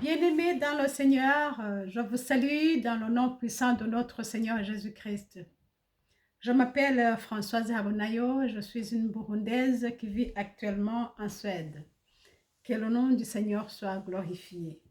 Bien-aimés dans le Seigneur, je vous salue dans le nom puissant de notre Seigneur Jésus-Christ. Je m'appelle Françoise Habonayo, je suis une Burundaise qui vit actuellement en Suède. Que le nom du Seigneur soit glorifié.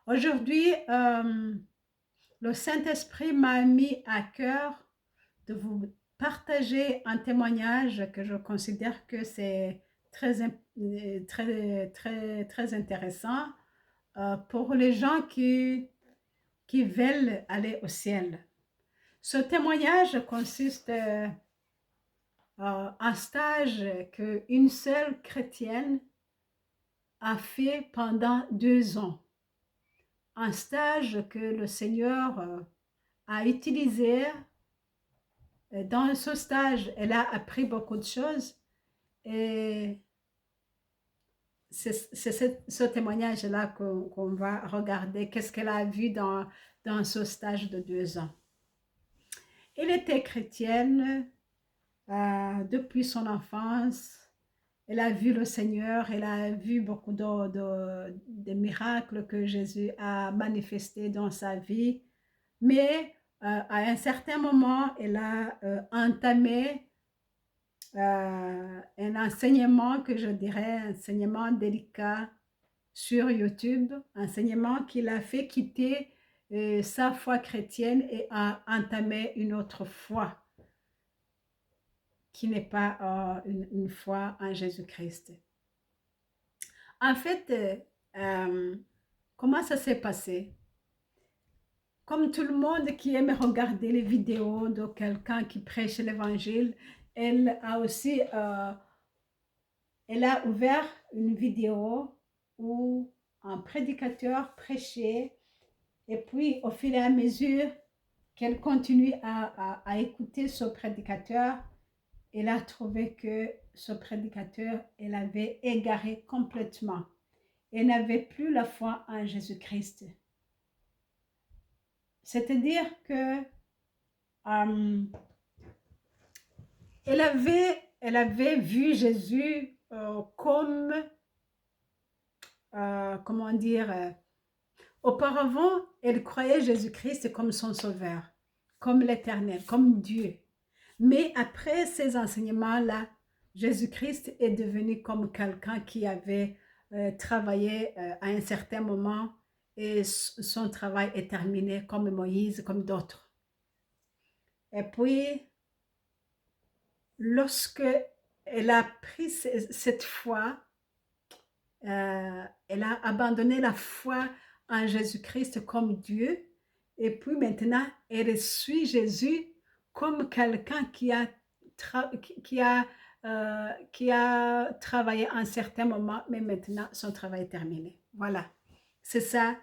Aujourd'hui, le Saint-Esprit m'a mis à cœur de vous partager un témoignage que je considère que c'est très intéressant pour les gens qui veulent aller au ciel. Ce témoignage consiste en un stage qu'une seule chrétienne a fait pendant 2 ans. Un stage que le Seigneur a utilisé. Dans ce stage, elle a appris beaucoup de choses et c'est ce témoignage-là qu'on va regarder. Qu'est-ce qu'elle a vu dans ce stage de 2 ans? Elle était chrétienne depuis son enfance. Elle a vu le Seigneur, elle a vu beaucoup de miracles que Jésus a manifestés dans sa vie. Mais à un certain moment, elle a entamé un enseignement que je dirais, un enseignement délicat sur YouTube, un enseignement qui l'a fait quitter sa foi chrétienne et a entamé une autre foi qui n'est pas une foi en Jésus-Christ. En fait, comment ça s'est passé? Comme tout le monde qui aime regarder les vidéos de quelqu'un qui prêche l'évangile, elle a aussi elle a ouvert une vidéo où un prédicateur prêchait et puis au fur et à mesure qu'elle continue à écouter ce prédicateur, elle a trouvé que ce prédicateur, elle avait égaré complètement. Elle n'avait plus la foi en Jésus-Christ. C'est-à-dire que elle avait vu Jésus comme, comment dire, auparavant, elle croyait Jésus-Christ comme son sauveur, comme l'Éternel, comme Dieu. Mais après ces enseignements-là, Jésus-Christ est devenu comme quelqu'un qui avait travaillé à un certain moment et son travail est terminé, comme Moïse, comme d'autres. Et puis, lorsque elle a pris cette foi, elle a abandonné la foi en Jésus-Christ comme Dieu, et puis maintenant, elle suit Jésus comme quelqu'un qui a travaillé un certain moment, mais maintenant, son travail est terminé. Voilà, c'est ça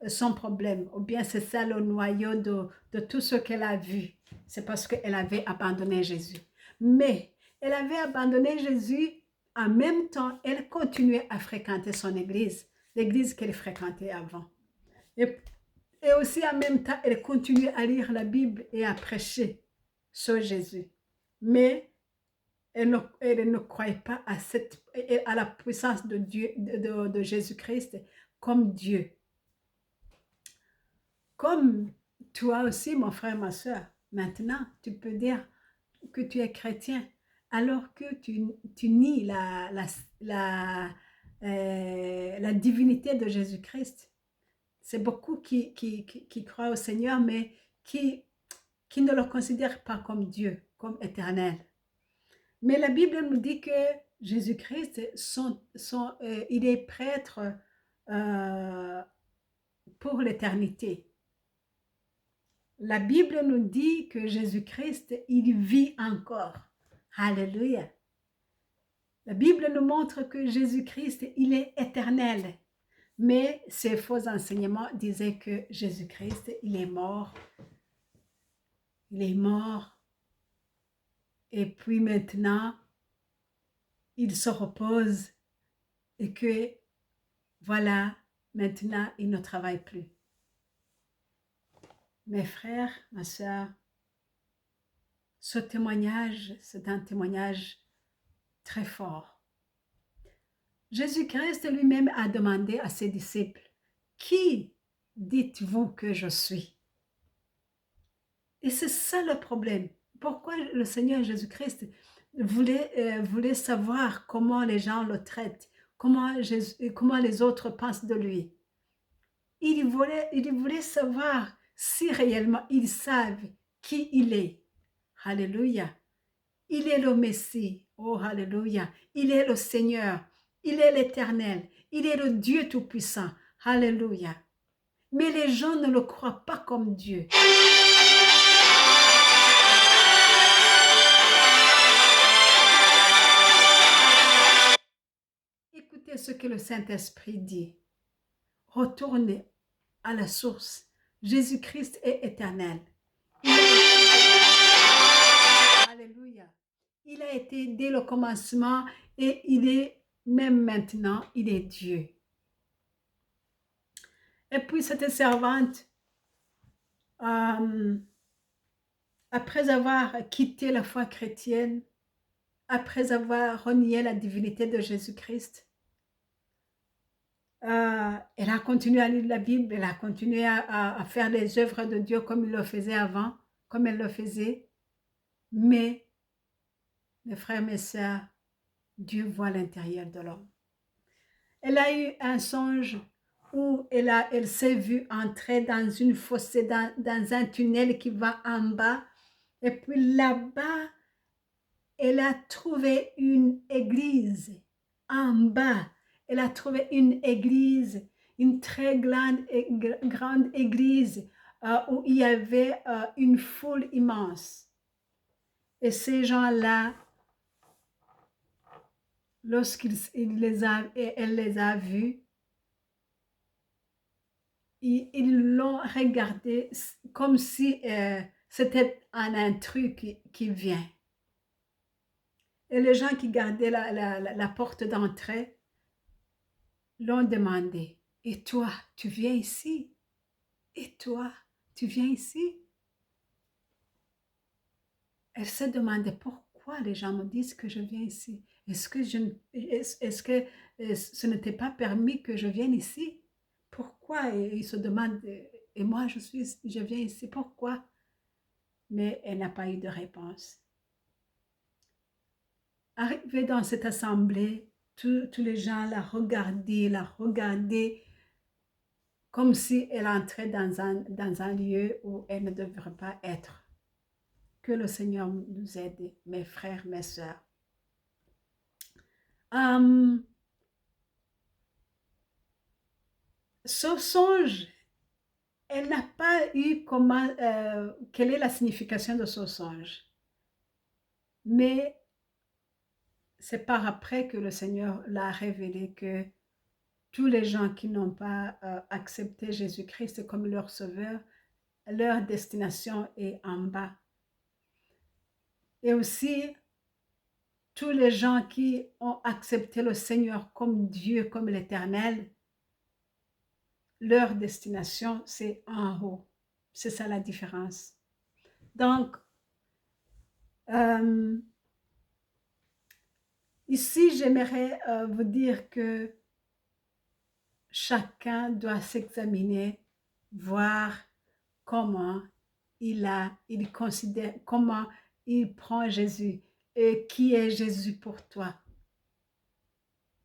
son problème, ou bien c'est ça le noyau de tout ce qu'elle a vu. C'est parce qu'elle avait abandonné Jésus. Mais elle avait abandonné Jésus, en même temps, elle continuait à fréquenter son église, l'église qu'elle fréquentait avant. Et aussi en même temps, elle continuait à lire la Bible et à prêcher sur Jésus. Mais elle ne croyait pas à la puissance de Dieu, de Jésus-Christ comme Dieu. Comme toi aussi, mon frère, ma soeur, maintenant, tu peux dire que tu es chrétien alors que tu nies la divinité de Jésus-Christ. C'est beaucoup qui croient au Seigneur, mais qui ne le considèrent pas comme Dieu, comme éternel. Mais la Bible nous dit que Jésus-Christ, il est prêtre pour l'éternité. La Bible nous dit que Jésus-Christ, il vit encore. Alléluia. La Bible nous montre que Jésus-Christ, il est éternel. Mais ces faux enseignements disaient que Jésus-Christ, il est mort. Il est mort. Et puis maintenant, il se repose. Et que, voilà, maintenant, il ne travaille plus. Mes frères, ma soeur, ce témoignage, c'est un témoignage très fort. Jésus-Christ lui-même a demandé à ses disciples, Qui dites-vous que je suis? Et c'est ça le problème. Pourquoi le Seigneur Jésus-Christ voulait savoir comment les gens le traitent, comment les autres pensent de lui. Il voulait savoir si réellement ils savent qui il est. Alléluia. Il est le Messie. Oh, alléluia. Il est le Seigneur. Il est l'Éternel. Il est le Dieu Tout-Puissant. Alléluia. Mais les gens ne le croient pas comme Dieu. Écoutez ce que le Saint-Esprit dit. Retournez à la source. Jésus-Christ est éternel. Alléluia. Il a été dès le commencement et il est même maintenant, il est Dieu. Et puis cette servante, après avoir quitté la foi chrétienne, après avoir renié la divinité de Jésus-Christ, elle a continué à lire la Bible, elle a continué à faire les œuvres de Dieu comme il le faisait avant, comme elle le faisait. Mais, mes frères, mes sœurs, Dieu voit l'intérieur de l'homme. Elle a eu un songe où elle s'est vue entrer dans une fossée, dans un tunnel qui va en bas. Et puis là-bas, elle a trouvé une église en bas. Elle a trouvé une église, une très grande église où il y avait une foule immense. Et ces gens-là, lorsqu'elle les a vus, ils l'ont regardé comme si c'était un intrus qui vient. Et les gens qui gardaient la porte d'entrée l'ont demandé, « Et toi, tu viens ici? Et toi, tu viens ici? » Elle se demandait pourquoi les gens me disent que je viens ici. Est-ce que ce n'était pas permis que je vienne ici? Pourquoi? Et ils se demandent, et moi je viens ici, pourquoi? Mais elle n'a pas eu de réponse. Arrivée dans cette assemblée, tous les gens la regardaient comme si elle entrait dans un lieu où elle ne devrait pas être. Que le Seigneur nous aide, mes frères, mes sœurs. Ce songe, elle n'a pas eu quelle est la signification de ce songe. Mais c'est par après que le Seigneur l'a révélé que tous les gens qui n'ont pas accepté Jésus-Christ comme leur sauveur, leur destination est en bas. Et aussi, tous les gens qui ont accepté le Seigneur comme Dieu, comme l'Éternel, leur destination, c'est en haut. C'est ça la différence. Donc, ici, j'aimerais vous dire que chacun doit s'examiner, voir comment il considère, comment il prend Jésus et qui est Jésus pour toi.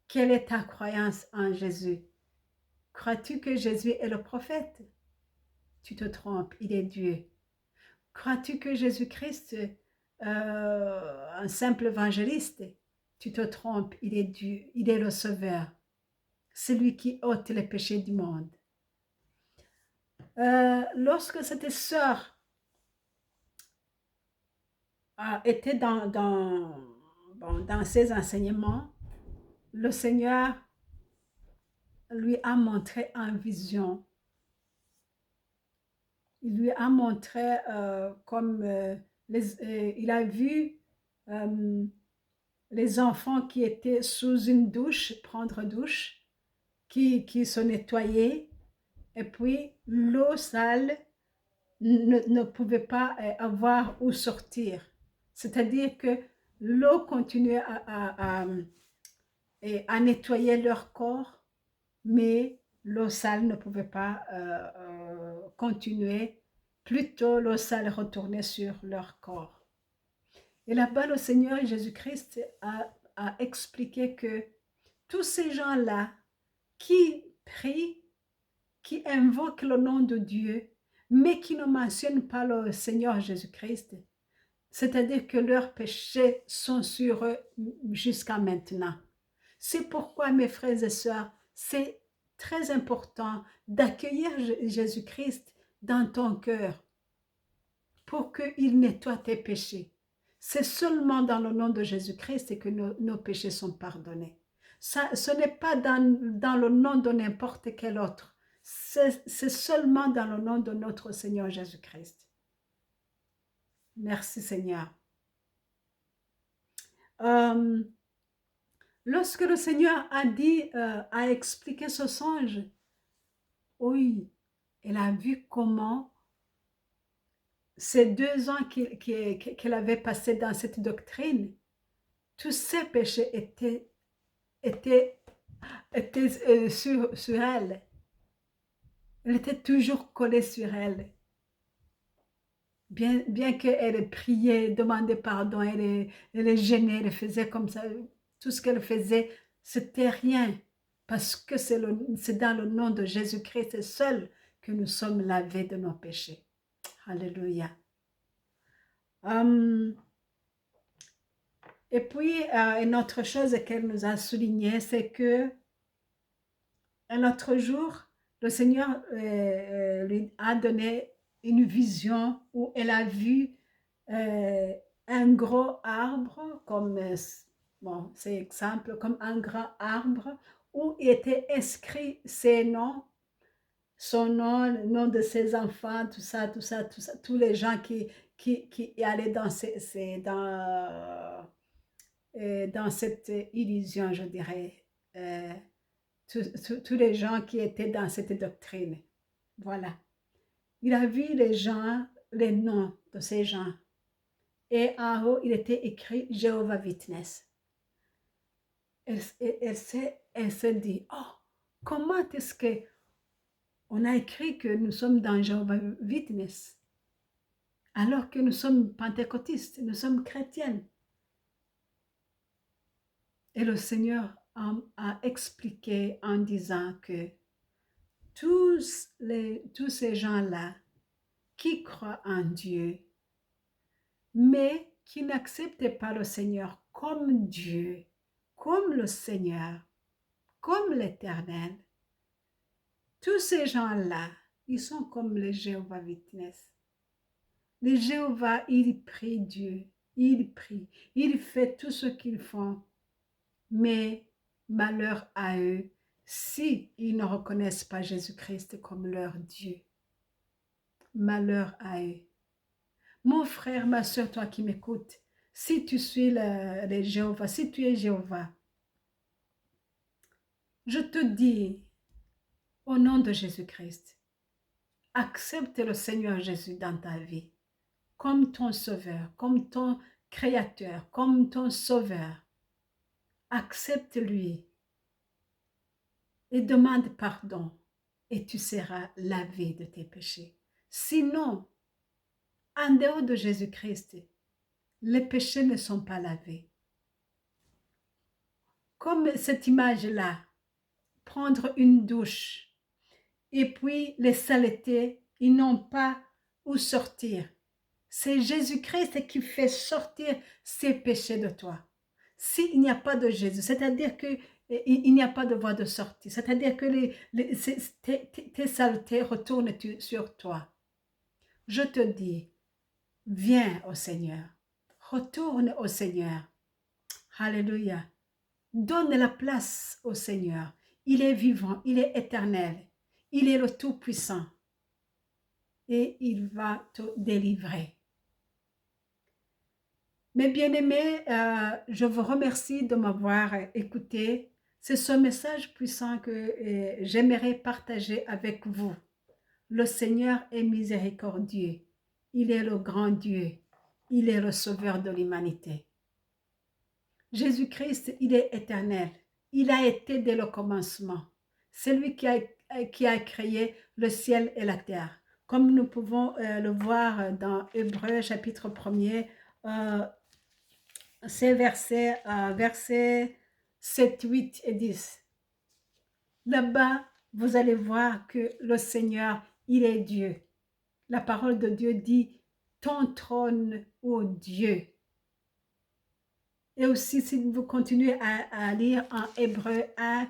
Quelle est ta croyance en Jésus? Crois-tu que Jésus est le prophète? Tu te trompes, il est Dieu. Crois-tu que Jésus-Christ est un simple évangéliste? Tu te trompes, il est Dieu, il est le Sauveur, celui qui ôte les péchés du monde. Lorsque cette sœur était dans ses enseignements, le Seigneur lui a montré en vision. Il lui a montré il a vu les enfants qui étaient sous une douche, prendre douche, qui se nettoyaient, et puis l'eau sale ne pouvait pas avoir où sortir. C'est-à-dire que l'eau continuait à nettoyer leur corps, mais l'eau sale ne pouvait pas continuer. Plutôt, l'eau sale retournait sur leur corps. Et là-bas, le Seigneur Jésus-Christ a expliqué que tous ces gens-là qui prient, qui invoquent le nom de Dieu, mais qui ne mentionnent pas le Seigneur Jésus-Christ, c'est-à-dire que leurs péchés sont sur eux jusqu'à maintenant. C'est pourquoi, mes frères et sœurs, c'est très important d'accueillir Jésus-Christ dans ton cœur pour qu'il nettoie tes péchés. C'est seulement dans le nom de Jésus-Christ que nos péchés sont pardonnés. Ce n'est pas dans le nom de n'importe quel autre. C'est seulement dans le nom de notre Seigneur Jésus-Christ. Merci Seigneur. Lorsque le Seigneur a expliqué ce songe, oui, elle a vu comment ces 2 ans qu'elle avait passé dans cette doctrine, tous ses péchés étaient sur elle. Elle était toujours collée sur elle. Bien qu'elle priait, demandait pardon, elle est gênée, elle faisait comme ça. Tout ce qu'elle faisait, c'était rien. Parce que c'est dans le nom de Jésus-Christ seul que nous sommes lavés de nos péchés. Alléluia. Et puis, une autre chose qu'elle nous a souligné, c'est que un autre jour, le Seigneur lui a donné une vision où elle a vu un gros arbre, comme, bon, c'est exemple, comme un grand arbre, où était inscrit ses noms, son nom, le nom de ses enfants, tout ça, tous les gens qui allaient dans cette illusion, je dirais. Tous les gens qui étaient dans cette doctrine. Voilà. Il a vu les gens, les noms de ces gens. Et en haut, il était écrit Jéhovah Witness. Elle s'est dit, oh, comment est-ce qu'on a écrit que nous sommes dans Jéhovah Witness alors que nous sommes pentecôtistes, nous sommes chrétiennes. Et le Seigneur a expliqué en disant que tous ces gens-là qui croient en Dieu, mais qui n'acceptent pas le Seigneur comme Dieu, comme le Seigneur, comme l'Éternel, tous ces gens-là, ils sont comme les Jéhovah Witness. Les Jéhovah, ils prient Dieu, ils prient, ils font tout ce qu'ils font, mais malheur à eux si ils ne reconnaissent pas Jésus-Christ comme leur Dieu. Malheur à eux. Mon frère, ma soeur, toi qui m'écoutes, si tu suis les Jéhovah, si tu es Jéhovah, je te dis, au nom de Jésus-Christ, accepte le Seigneur Jésus dans ta vie, comme ton sauveur, comme ton créateur, comme ton sauveur. Accepte-lui et demande pardon et tu seras lavé de tes péchés. Sinon, en dehors de Jésus-Christ, les péchés ne sont pas lavés. Comme cette image-là, prendre une douche et puis les saletés, ils n'ont pas où sortir. C'est Jésus-Christ qui fait sortir ces péchés de toi. S'il n'y a pas de Jésus, c'est-à-dire qu'il n'y a pas de voie de sortie, c'est-à-dire que tes saletés retournent sur toi. Je te dis, viens au Seigneur, retourne au Seigneur. Alléluia. Donne la place au Seigneur. Il est vivant, il est éternel, il est le Tout-Puissant et il va te délivrer. Mes bien-aimés, je vous remercie de m'avoir écouté. C'est ce message puissant que j'aimerais partager avec vous. Le Seigneur est miséricordieux. Il est le grand Dieu. Il est le sauveur de l'humanité. Jésus-Christ, il est éternel. Il a été dès le commencement. C'est lui qui a qui a créé le ciel et la terre. Comme nous pouvons le voir dans Hébreux chapitre 1er, c'est versets 7, 8 et 10. Là-bas, vous allez voir que le Seigneur, il est Dieu. La parole de Dieu dit, ton trône, ô Dieu. Et aussi, si vous continuez à lire en Hébreu 1,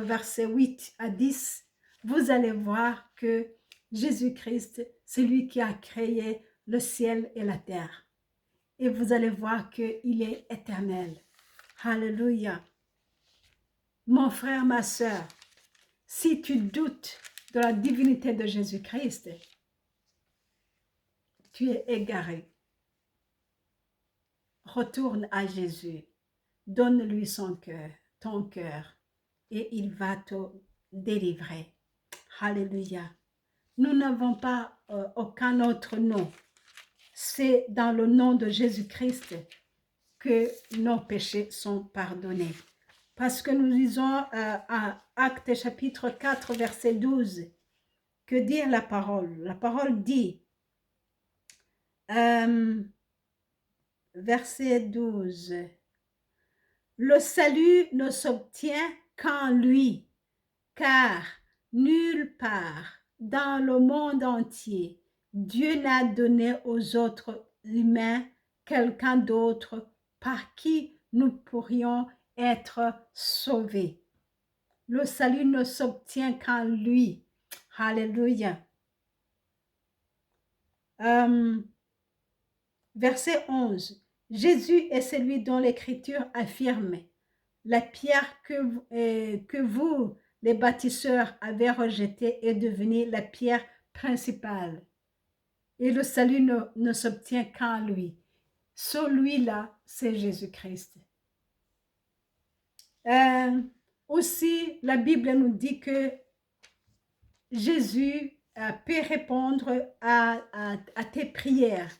versets 8 à 10, vous allez voir que Jésus-Christ, c'est lui qui a créé le ciel et la terre. Et vous allez voir qu'il est éternel. Alléluia. Mon frère, ma sœur, si tu doutes de la divinité de Jésus-Christ, tu es égaré. Retourne à Jésus. Donne-lui ton cœur, et il va te délivrer. Alléluia. Nous n'avons pas aucun autre nom. C'est dans le nom de Jésus-Christ que nos péchés sont pardonnés. Parce que nous lisons à Actes chapitre 4, verset 12, que dit la parole? La parole dit, verset 12, le salut ne s'obtient qu'en lui, car nulle part dans le monde entier, Dieu n'a donné aux autres humains quelqu'un d'autre par qui nous pourrions être sauvés. Le salut ne s'obtient qu'en lui. Alléluia. Verset 11. Jésus est celui dont l'Écriture affirme, la pierre que vous, les bâtisseurs, avez rejetée est devenue la pierre principale. Et le salut ne s'obtient qu'en lui. Celui-là, c'est Jésus-Christ. Aussi, la Bible nous dit que Jésus peut répondre à tes prières.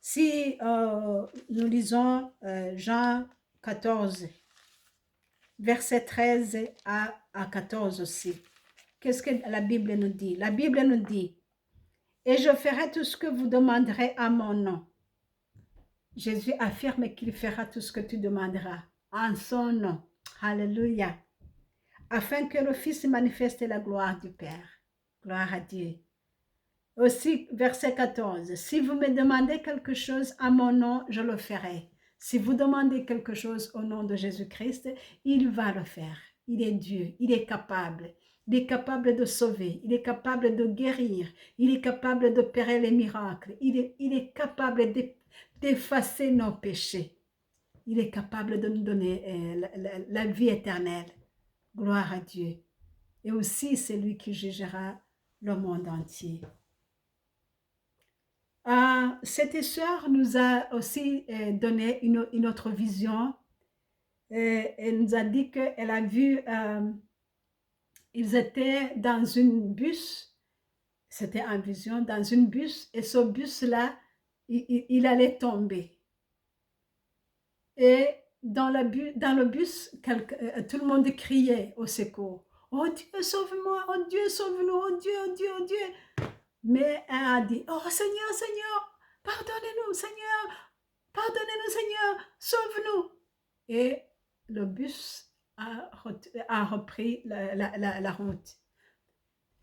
Si nous lisons Jean 14, verset 13 à 14 aussi. Qu'est-ce que la Bible nous dit? La Bible nous dit, « Et je ferai tout ce que vous demanderez à mon nom. » Jésus affirme qu'il fera tout ce que tu demanderas en son nom. Alléluia. Afin que le Fils manifeste la gloire du Père. Gloire à Dieu. Aussi, verset 14, « Si vous me demandez quelque chose à mon nom, je le ferai. » Si vous demandez quelque chose au nom de Jésus-Christ, il va le faire. Il est Dieu, il est capable. Il est capable de sauver, il est capable de guérir, il est capable d'opérer les miracles, il est capable d'effacer nos péchés. Il est capable de nous donner la vie éternelle. Gloire à Dieu. Et aussi, c'est lui qui jugera le monde entier. Cette sœur nous a aussi donné une autre vision. Elle nous a dit qu'elle a vu, ils étaient dans une bus, c'était en vision, dans une bus, et ce bus-là, il allait tomber. Et dans le bus, tout le monde criait au secours. « Oh Dieu, sauve-moi! Oh Dieu, sauve-nous! Oh Dieu, oh Dieu, oh Dieu! » Mais elle a dit, « Oh Seigneur, Seigneur, pardonnez-nous, Seigneur, pardonnez-nous, Seigneur, sauve-nous. » Et le bus a repris la route.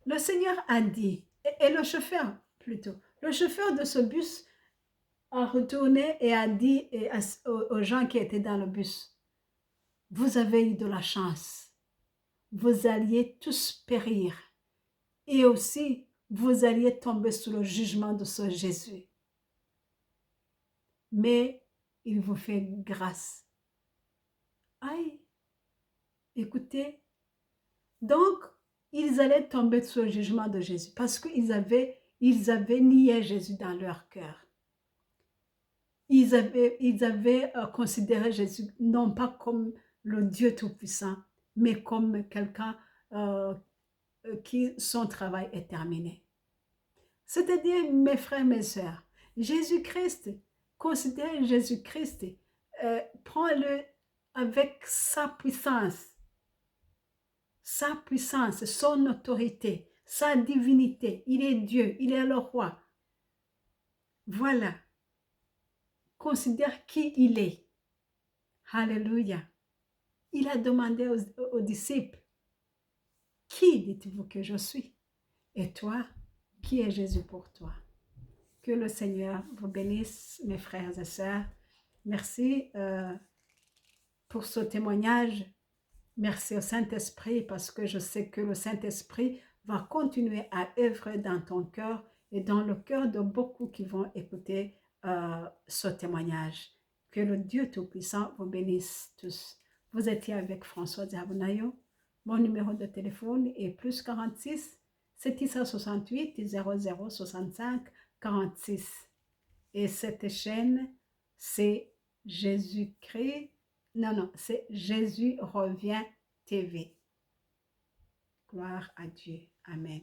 Le Seigneur a dit, et le chauffeur plutôt, le chauffeur de ce bus a retourné et a dit aux gens qui étaient dans le bus, « Vous avez eu de la chance, vous alliez tous périr et aussi vous alliez tomber sous le jugement de ce Jésus. Mais il vous fait grâce. » Aïe, écoutez, donc ils allaient tomber sous le jugement de Jésus parce qu'ils avaient nié Jésus dans leur cœur. Ils avaient considéré Jésus non pas comme le Dieu Tout-Puissant, mais comme quelqu'un qui son travail est terminé. C'est-à-dire, mes frères, mes sœurs, Jésus-Christ, considère Jésus-Christ, prends-le avec sa puissance, sa puissance, son autorité, sa divinité. Il est Dieu, il est le roi. Voilà. Considère qui il est. Alléluia. Il a demandé aux disciples, qui dites-vous que je suis? Et toi, qui est Jésus pour toi? Que le Seigneur vous bénisse, mes frères et sœurs. Merci pour ce témoignage. Merci au Saint-Esprit parce que je sais que le Saint-Esprit va continuer à œuvrer dans ton cœur et dans le cœur de beaucoup qui vont écouter ce témoignage. Que le Dieu Tout-Puissant vous bénisse tous. Vous étiez avec François Diabonayo. Mon numéro de téléphone est plus 46 768 00 65 46. Et cette chaîne, c'est Jésus-Christ. Non, c'est Jésus revient TV. Gloire à Dieu. Amen.